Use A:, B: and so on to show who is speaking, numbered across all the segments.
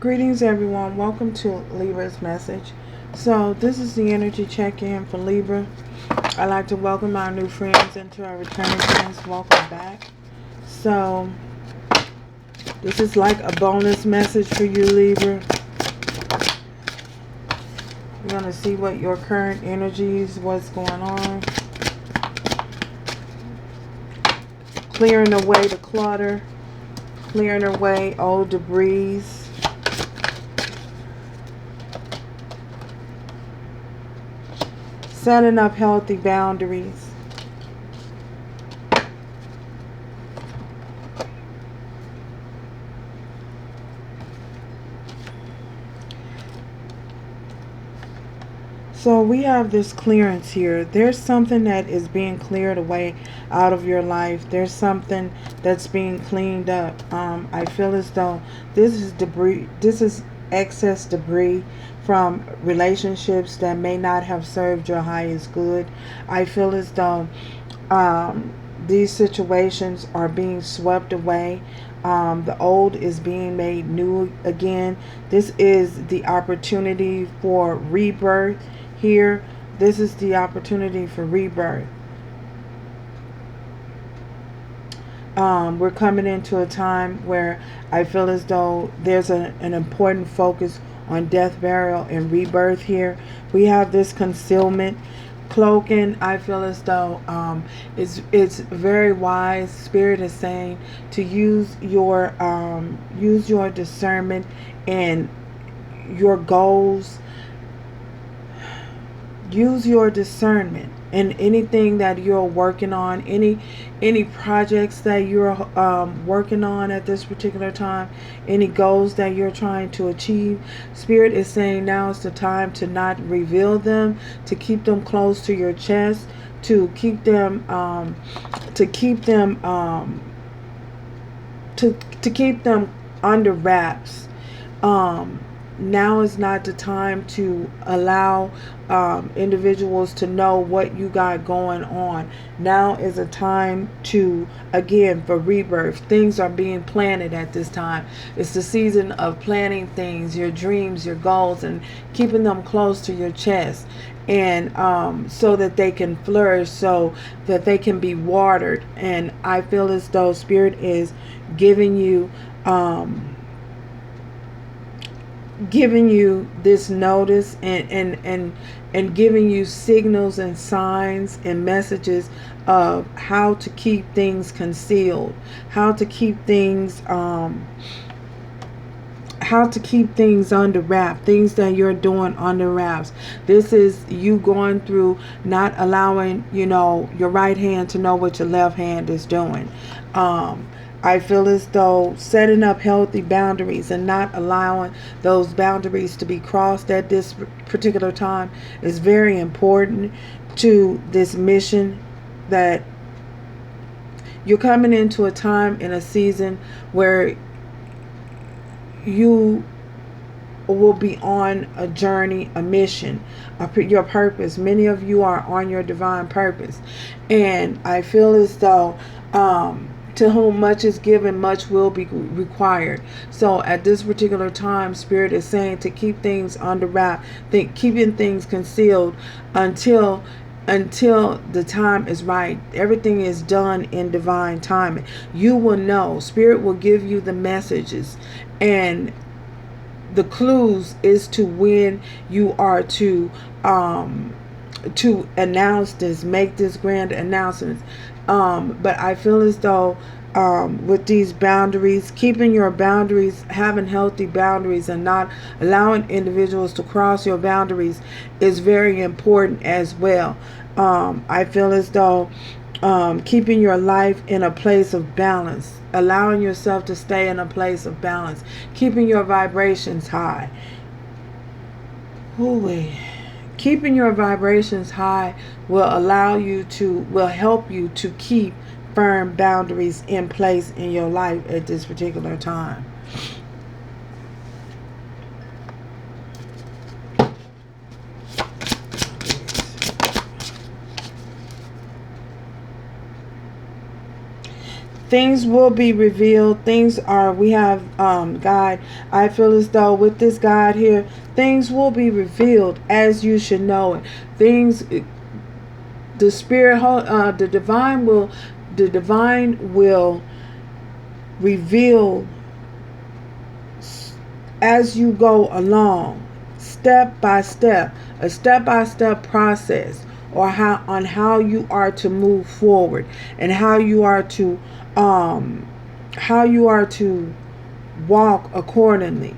A: Greetings, everyone. Welcome to Libra's message. So, this is the energy check-in for Libra. I'd like to welcome our new friends and to our returning friends. Welcome back. So, this is like a bonus message for you, Libra. We're going to see what your current energies, what's going on. Clearing away the clutter. Clearing away old debris. Setting up healthy boundaries. So we have this clearance here. There's something that is being cleared away out of your life. There's something that's being cleaned up. I feel as though this is debris. This is excess debris from relationships that may not have served your highest good. I feel as though these situations are being swept away. The old is being made new again. This is the opportunity for rebirth here. This is the opportunity for rebirth. We're coming into a time where I feel as though there's an important focus on death, burial, and rebirth here. We have this concealment, cloaking. I feel as though it's very wise. Spirit is saying to use your discernment and your goals. Use your discernment in anything that you're working on, any projects that you're working on at this particular time, any goals that you're trying to achieve. Spirit is saying now is the time to not reveal them, to keep them close to your chest, to keep them under wraps. Now is not the time to allow individuals to know what you got going on. Now is a time to, again, for rebirth. Things are being planted at this time. It's the season of planting things, your dreams, your goals, and keeping them close to your chest. And so that they can flourish, so that they can be watered. And I feel as though Spirit is giving you this notice and giving you signals and signs and messages of how to keep things concealed, how to keep things under wrap, things that you're doing under wraps. This is you going through, not allowing your right hand to know what your left hand is doing. I feel as though setting up healthy boundaries and not allowing those boundaries to be crossed at this particular time is very important to this mission. That you're coming into a time in a season where you will be on a journey, a mission, your purpose. Many of you are on your divine purpose. And I feel as though to whom much is given, much will be required. So at this particular time, Spirit is saying to keep things under wrap, keeping things concealed until the time is right. Everything is done in divine timing. You will know. Spirit will give you the messages and the clues is to when you are to announce this, make this grand announcement. But I feel as though with these boundaries, keeping your boundaries, having healthy boundaries and not allowing individuals to cross your boundaries is very important as well. I feel as though keeping your life in a place of balance, allowing yourself to stay in a place of balance, keeping your vibrations high. Keeping your vibrations high will help you to keep firm boundaries in place in your life at this particular time. Things will be revealed. We have God. I feel as though with this God here, things will be revealed as you should know it. Things, the spirit, the divine will reveal as you go along, step by step, a step-by-step process, or how you are to move forward, and how you are to walk accordingly,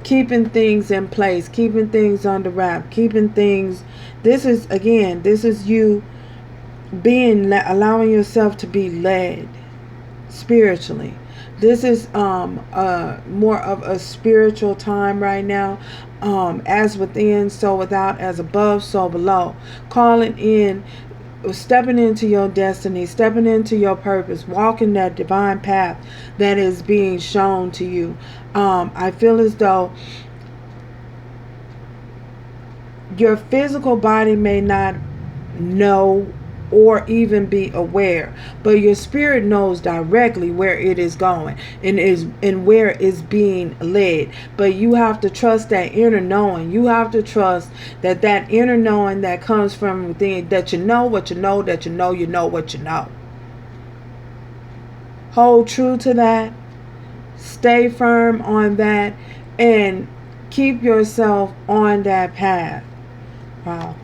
A: keeping things in place, keeping things under wrap, keeping things. This is you allowing yourself to be led spiritually. This is more of a spiritual time right now. As within, so without; as above, so below. Calling in, stepping into your destiny, stepping into your purpose, walking that divine path that is being shown to you. I feel as though your physical body may not know or even be aware, but your spirit knows directly where it is going and where it's being led. But you have to trust that inner knowing. You have to trust that inner knowing that comes from within, that you know what you know, that you know what you know. Hold true to that. Stay firm on that, and keep yourself on that path. Wow.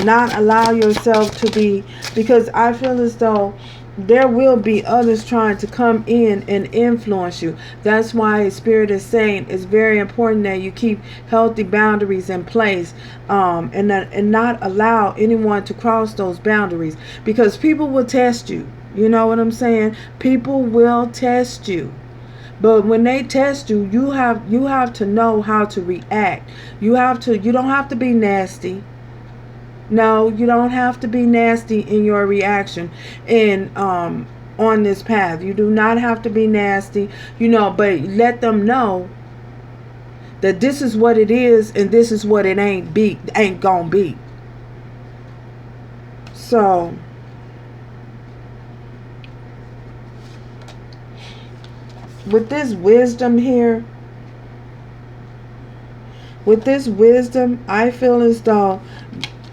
A: Not allow yourself to be, because I feel as though there will be others trying to come in and influence you. That's why Spirit is saying it's very important that you keep healthy boundaries in place, and not allow anyone to cross those boundaries, because people will test you. You know what I'm saying? People will test you. But when they test you, you have to know how to react. You don't have to be nasty. No, you don't have to be nasty in your reaction on this path. You do not have to be nasty, but let them know that this is what it is and this is what it ain't gonna be. So with this wisdom here, I feel as though,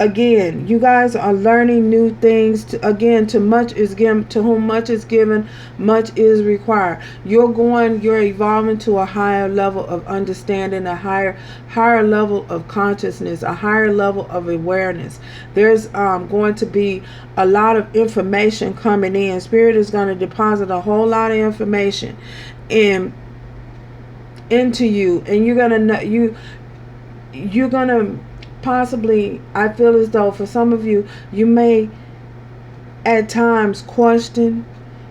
A: again, you guys are learning new things. To much is given, to whom much is given, much is required. You're evolving to a higher level of understanding, a higher level of consciousness, a higher level of awareness. There's going to be a lot of information coming in. Spirit is going to deposit a whole lot of information into you, and you're gonna possibly, I feel as though for some of you, you may at times question,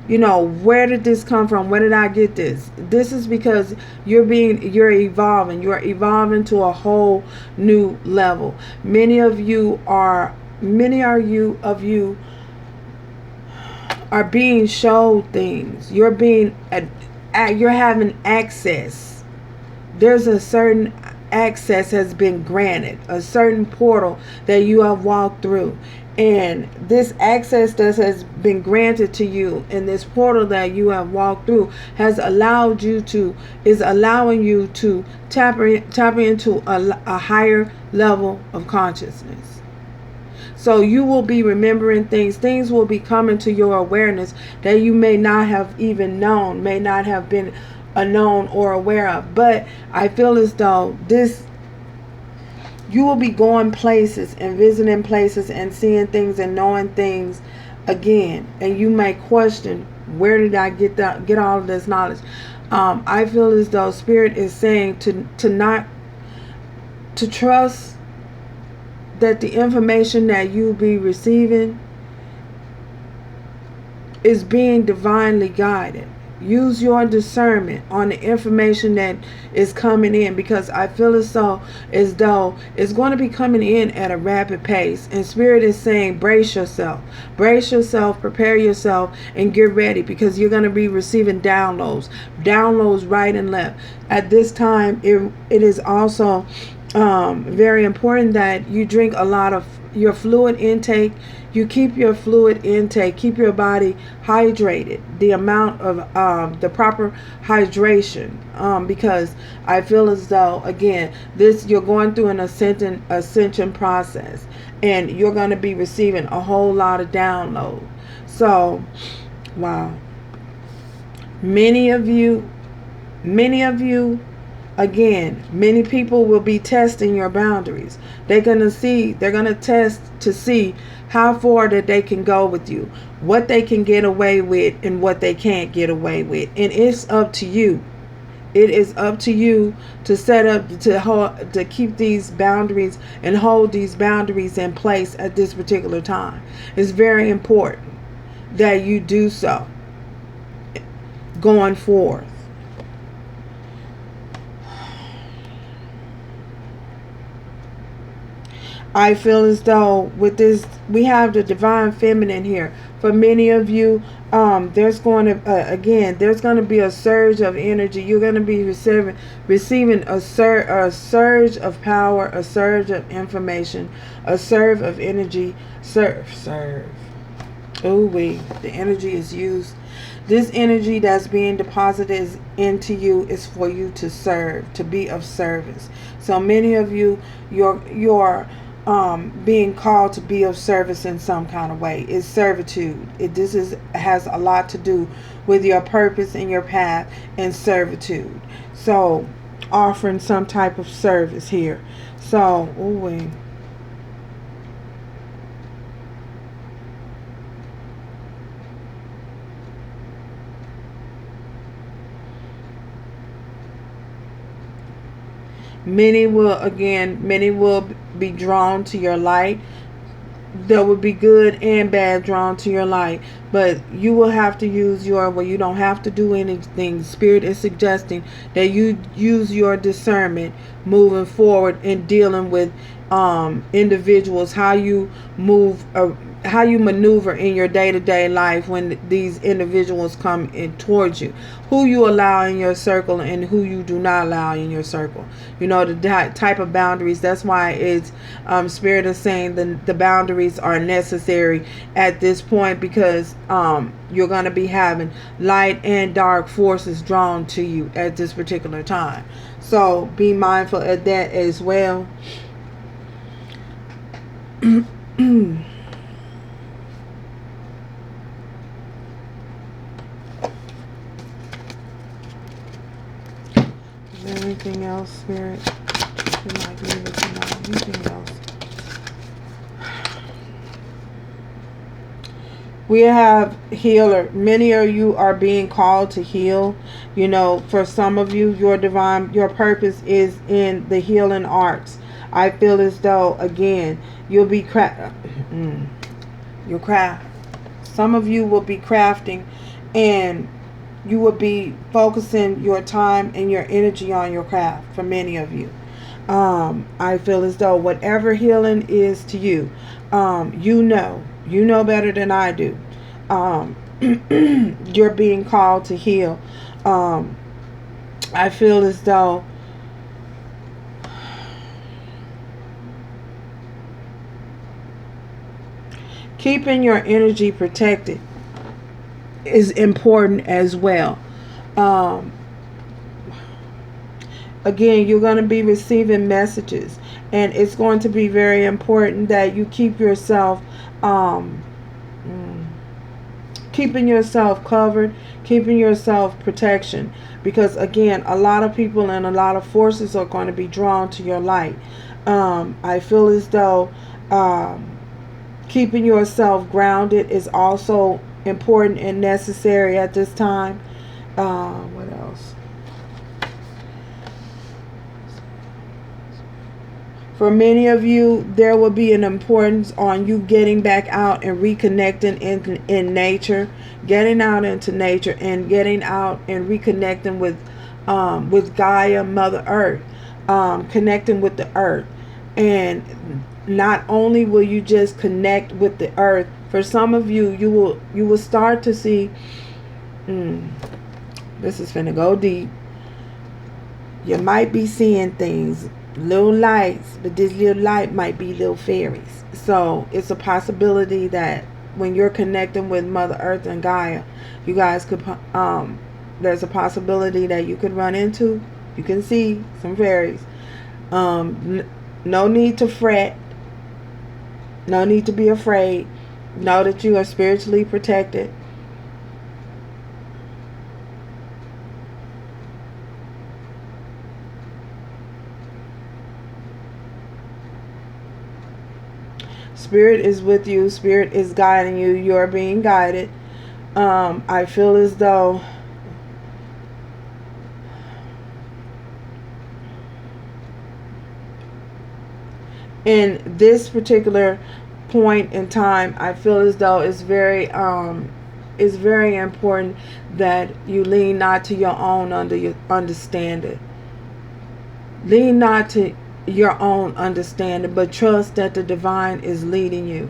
A: where did this come from? Where did I get this? This is because you're evolving. You're evolving to a whole new level. Many of you are being showed things. You're having access. There's a certain access has been granted, a certain portal that you have walked through, and this access that has been granted to you in this portal that you have walked through is allowing you to tap into a higher level of consciousness. So you will be remembering things will be coming to your awareness that you may not have even known, may not have been known or aware of. But I feel as though you will be going places and visiting places and seeing things and knowing things again, and you may question, where did I get all of this knowledge? I feel as though Spirit is saying to trust that the information that you be receiving is being divinely guided. Use your discernment on the information that is coming in, because I feel as though it's going to be coming in at a rapid pace, and Spirit is saying brace yourself, prepare yourself, and get ready, because you're going to be receiving downloads right and left. At this time, it is also very important that you drink a lot of your fluid intake You keep your fluid intake, keep your body hydrated, the amount of the proper hydration, because I feel as though, again, this, you're going through an ascension process, and you're going to be receiving a whole lot of download. So, wow. Many of you, again, many people will be testing your boundaries. They're going to test to see how far that they can go with you, what they can get away with and what they can't get away with. And it's up to you. It is up to you to set up, to keep these boundaries and hold these boundaries in place at this particular time. It's very important that you do so going forth. I feel as though with this, we have the divine feminine here. For many of you, there's going to, there's going to be a surge of energy. You're going to be receiving a surge of power, a surge of information, a surge of energy. Serve. Oh, wait. The energy is used. This energy that's being deposited into you is for you to serve, to be of service. So many of you, you're being called to be of service in some kind of way. It's servitude. Has a lot to do with your purpose and your path and servitude. So offering some type of service here. So, ooh, many will be drawn to your light. There will be good and bad drawn to your light, but you will have to use you don't have to do anything. Spirit is suggesting that you use your discernment moving forward in dealing with individuals, how you maneuver in your day-to-day life when these individuals come in towards you, who you allow in your circle and who you do not allow in your circle. You know, the type of boundaries. That's why it's Spirit is saying the boundaries are necessary at this point, because you're going to be having light and dark forces drawn to you at this particular time. So be mindful of that as well. Is there anything else, Spirit? You might be able to know anything else. We have healer. Many of you are being called to heal. You know, for some of you, your purpose is in the healing arts. I feel as though, again, you'll be your craft. Some of you will be crafting, and you will be focusing your time and your energy on your craft. For many of you, I feel as though whatever healing is to you, you know better than I do. You're being called to heal. I feel as though keeping your energy protected is important as well. Again, you're going to be receiving messages, and it's going to be very important that you keep yourself keeping yourself covered, keeping yourself protection, because again, a lot of people and a lot of forces are going to be drawn to your light. I feel as though keeping yourself grounded is also important and necessary at this time. What else? For many of you, there will be an importance on you getting back out and reconnecting in nature, getting out into nature and getting out and reconnecting with Gaia, Mother Earth, connecting with the earth. And not only will you just connect with the earth, for some of you, you will start to see, this is finna go deep. You might be seeing things little lights, but this little light might be little fairies. So it's a possibility that when you're connecting with Mother Earth and Gaia, you guys could there's a possibility that you could run into, you can see some fairies. No need to fret, no need to be afraid. Know that you are spiritually protected. Spirit is with you. Spirit is guiding you. You're being guided. I feel as though in this particular point in time, I feel as though it's very important that you lean not to your own understanding. Lean not to your own understanding, but trust that the divine is leading you.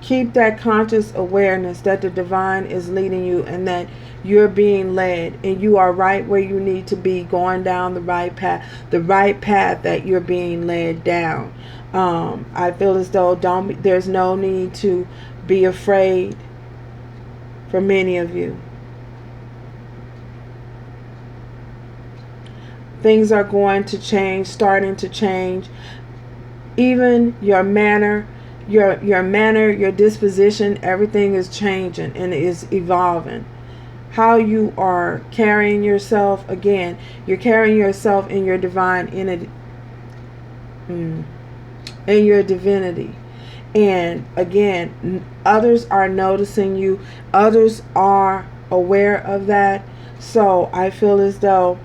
A: Keep that conscious awareness that the divine is leading you and that you're being led and you are right where you need to be, going down the right path that you're being led down. I feel as though there's no need to be afraid for many of you. Things are going to change, starting to change. Even your manner, your disposition, everything is changing and is evolving. How you are carrying yourself, again, you're carrying yourself in your divine in your divinity. And again, others are noticing you. Others are aware of that. So I feel as though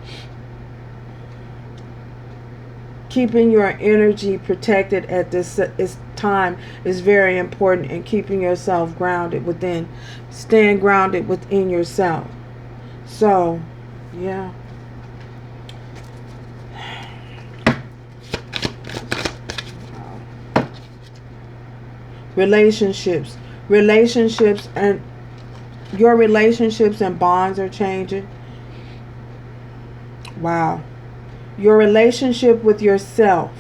A: keeping your energy protected at this time is very important, and keeping yourself grounded within, staying grounded within yourself. So, yeah. Relationships and your relationships and bonds are changing. Wow. Your relationship with yourself.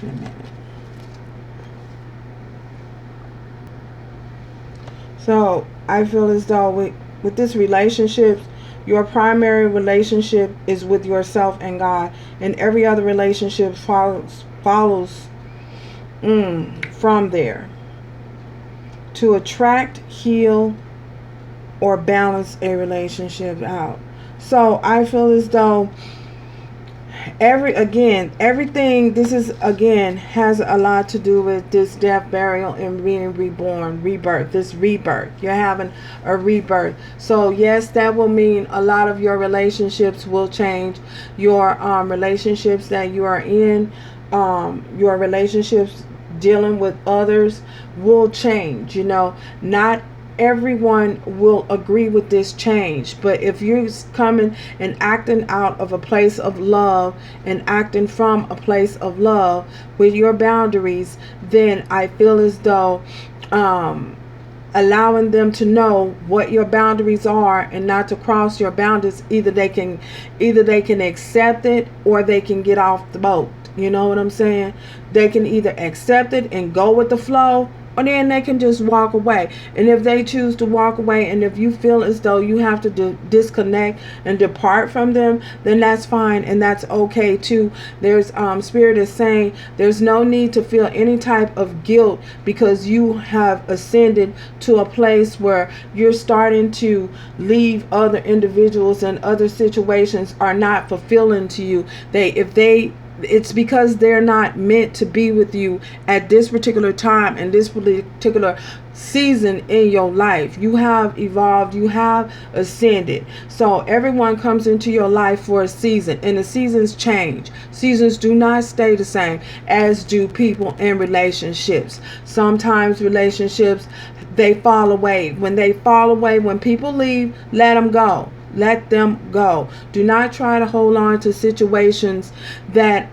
A: Wait a minute. So I feel as though with this relationship, your primary relationship is with yourself and God, and every other relationship follows from there. To attract, heal, or balance a relationship out. So I feel as though everything, this is again has a lot to do with this death, burial, and being reborn, rebirth. This rebirth, you're having a rebirth. So yes, that will mean a lot of your relationships will change. Your relationships that you are in, your relationships dealing with others will change. Not everyone will agree with this change, but if you're coming and acting out of a place of love and acting from a place of love with your boundaries, then I feel as though allowing them to know what your boundaries are and not to cross your boundaries, either they can accept it or they can get off the boat. You know what I'm saying? They can either accept it and go with the flow, or then they can just walk away. And if they choose to walk away, and if you feel as though you have to disconnect and depart from them, then that's fine and that's okay too. There's Spirit is saying there's no need to feel any type of guilt because you have ascended to a place where you're starting to leave other individuals, and other situations are not fulfilling to you. It's because they're not meant to be with you at this particular time and this particular season in your life. You have evolved, you have ascended. So everyone comes into your life for a season, and the seasons change. Seasons do not stay the same, as do people in relationships. Sometimes relationships, they fall away. When they fall away, when people leave, let them go. Let them go. Do not try to hold on to situations that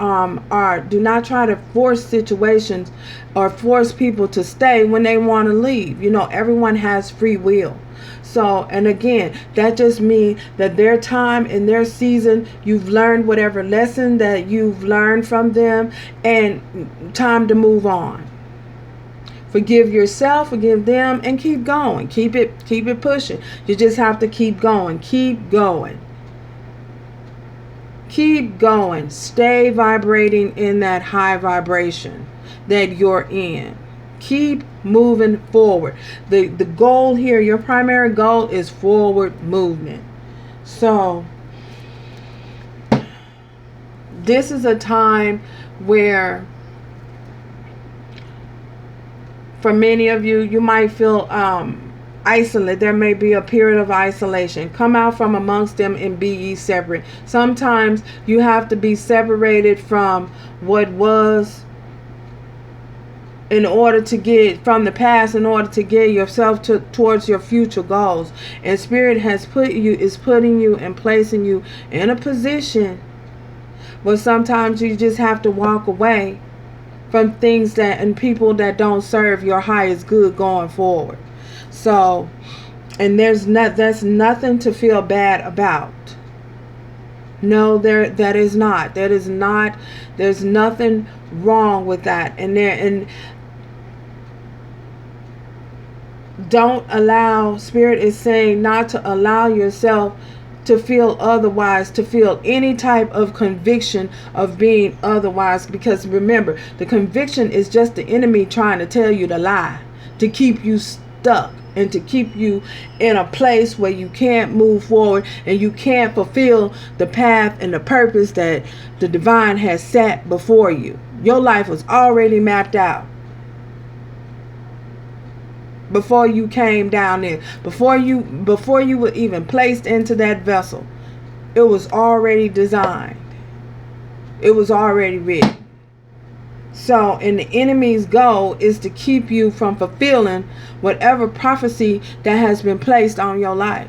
A: do not try to force situations or force people to stay when they want to leave. Everyone has free will. So, and again, that just means that their time and their season, you've learned whatever lesson that you've learned from them, and time to move on. Forgive yourself, forgive them, and keep going. Keep it pushing. You just have to keep going. Keep going. Keep going. Stay vibrating in that high vibration that you're in. Keep moving forward. The goal here, your primary goal, is forward movement. So this is a time where, for many of you, you might feel isolated. There may be a period of isolation. Come out from amongst them and be ye separate. Sometimes you have to be separated from what was in order to get from the past, in order to get yourself towards your future goals. And Spirit is putting you and placing you in a position where sometimes you just have to walk away from things that and people that don't serve your highest good going forward. So, and that's nothing to feel bad about. No, that is not. There's nothing wrong with that. And don't allow, Spirit is saying not to allow yourself to feel otherwise, to feel any type of conviction of being otherwise, because remember, the conviction is just the enemy trying to tell you to lie, to keep you stuck, and to keep you in a place where you can't move forward and you can't fulfill the path and the purpose that the divine has set before you. Your life was already mapped out before you came down there, before you were even placed into that vessel. It was already designed. It was already written. So, and the enemy's goal is to keep you from fulfilling whatever prophecy that has been placed on your life,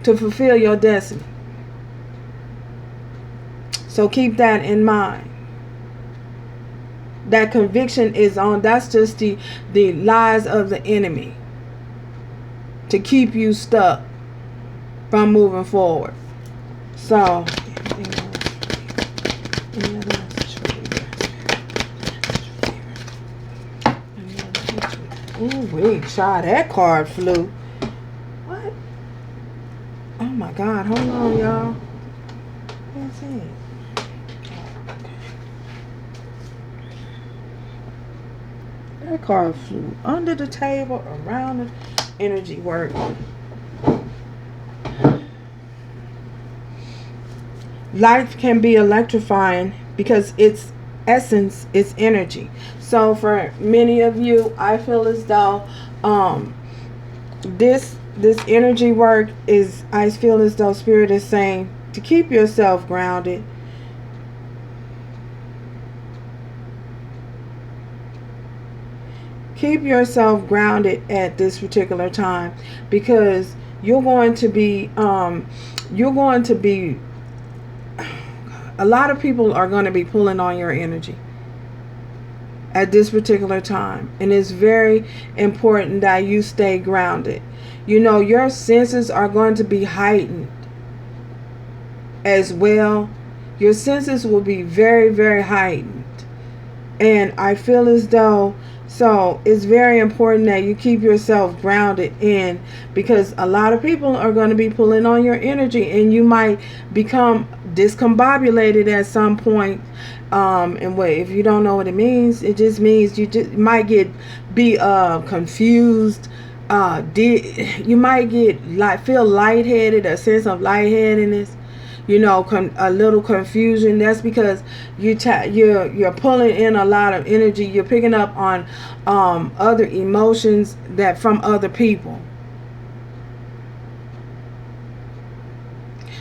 A: to fulfill your destiny. So keep that in mind. That conviction is on, that's just the lies of the enemy to keep you stuck from moving forward. So, ooh, wait, child, that card flew. What? Oh my God, hold on, y'all. What's it? That card flew under the table, around the energy work. Life can be electrifying because its essence is energy. So for many of you, I feel as though this energy work is, I feel as though Spirit is saying to keep yourself grounded. Keep yourself grounded at this particular time, because you're going to be a lot of people are going to be pulling on your energy at this particular time, and it's very important that you stay grounded. Your senses are going to be heightened as well. Your senses will be very, very heightened, and I feel as though, so it's very important that you keep yourself grounded in, because a lot of people are going to be pulling on your energy, and you might become discombobulated at some point. And if you don't know what it means, it just means you just might be confused. You might feel lightheaded, a sense of lightheadedness. A little confusion. That's because you're pulling in a lot of energy. You're picking up on other emotions that from other people.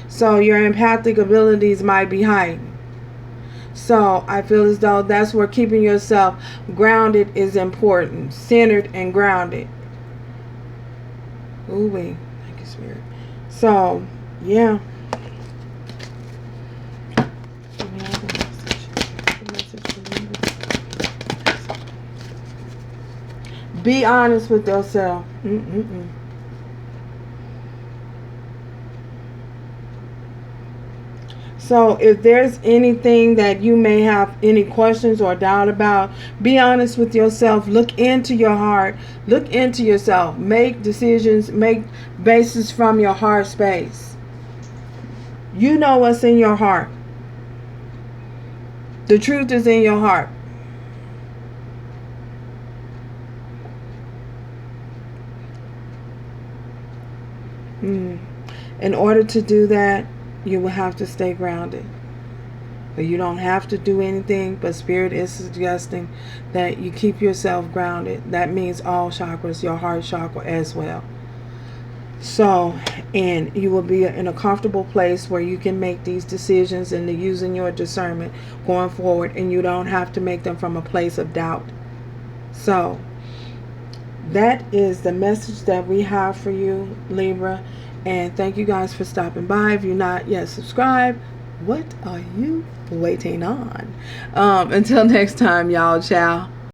A: So your empathic abilities might be heightened. So I feel as though that's where keeping yourself grounded is important, centered and grounded. Ooh wee, thank you, Spirit. So, yeah. Be honest with yourself. So if there's anything that you may have any questions or doubt about, be honest with yourself. Look into your heart. Look into yourself. Make decisions. Make basis from your heart space. You know what's in your heart. The truth is in your heart. In order to do that, you will have to stay grounded. But you don't have to do anything, but Spirit is suggesting that you keep yourself grounded. That means all chakras, your heart chakra as well. So, and you will be in a comfortable place where you can make these decisions and using your discernment going forward, and you don't have to make them from a place of doubt. So, that is the message that we have for you, Libra. And thank you guys for stopping by. If you're not yet subscribed, what are you waiting on? Until next time, y'all. Ciao.